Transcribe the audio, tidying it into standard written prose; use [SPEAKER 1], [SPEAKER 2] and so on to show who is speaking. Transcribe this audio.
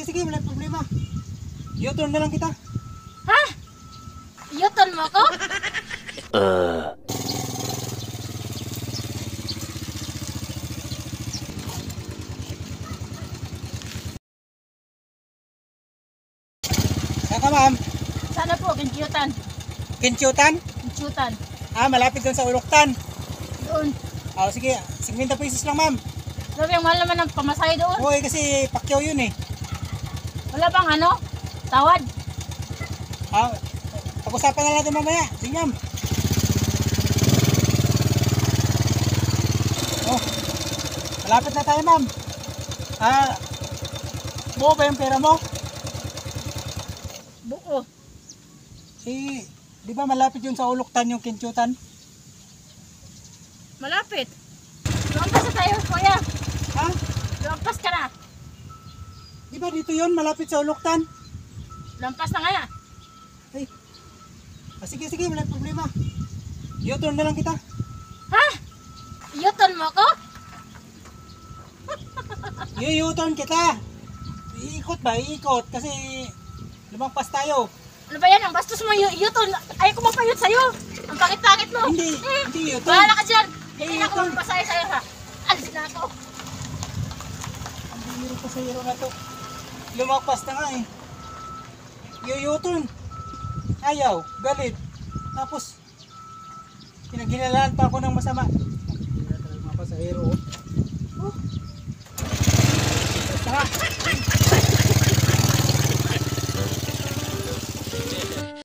[SPEAKER 1] sige, wala problema. U-turn na lang kita.
[SPEAKER 2] Ha? U-turn mo ako?
[SPEAKER 1] Saan ka, ma'am?
[SPEAKER 2] Sana po, kinkyutan.
[SPEAKER 1] Kinchutan?
[SPEAKER 2] Kinkyutan.
[SPEAKER 1] Malapit dun sa Uluktan.
[SPEAKER 2] Doon.
[SPEAKER 1] Sige, 50 pesos lang, ma'am.
[SPEAKER 2] Grabe, ang mahal naman ng pamasahe doon.
[SPEAKER 1] Oo, kasi Pacquiao yun eh.
[SPEAKER 2] Wala bang ano? Tawad?
[SPEAKER 1] Pag-usapan na natin mamaya. Sige, ma'am. Malapit na tayo, ma'am. Buo ba yung pera mo?
[SPEAKER 2] Buko.
[SPEAKER 1] Di ba malapit yun sa Uluktan yung Kinchutan?
[SPEAKER 2] Malapit. Lumampas na tayo, kuya.
[SPEAKER 1] Ha?
[SPEAKER 2] Lumampas ka na.
[SPEAKER 1] Di ba dito yun, malapit sa Uluktan?
[SPEAKER 2] Lumampas na nga.
[SPEAKER 1] Sige, wala problema. U-turn na lang kita.
[SPEAKER 2] Ha? U-turn mo ako?
[SPEAKER 1] U-turn kita. Iikot ba? Iikot. Kasi lumagpas tayo.
[SPEAKER 2] Ano ba yan? Ang bastos mo U-turn. Ayaw ko magpayot sa'yo. Ang pangit-pangit mo.
[SPEAKER 1] Hindi U-turn.
[SPEAKER 2] Bahala ka dyan. Hindi na ako
[SPEAKER 1] U-turn.
[SPEAKER 2] magpasahe sa'yo ha. Alis na ako.
[SPEAKER 1] Ang bihiro pa sa hero na to. Lumagpas na nga eh. U-turn. Ayaw. Galit. Tapos pinaghinalaan pa ako ng masama. Hindi na talaga mga pasahero. Basta nga.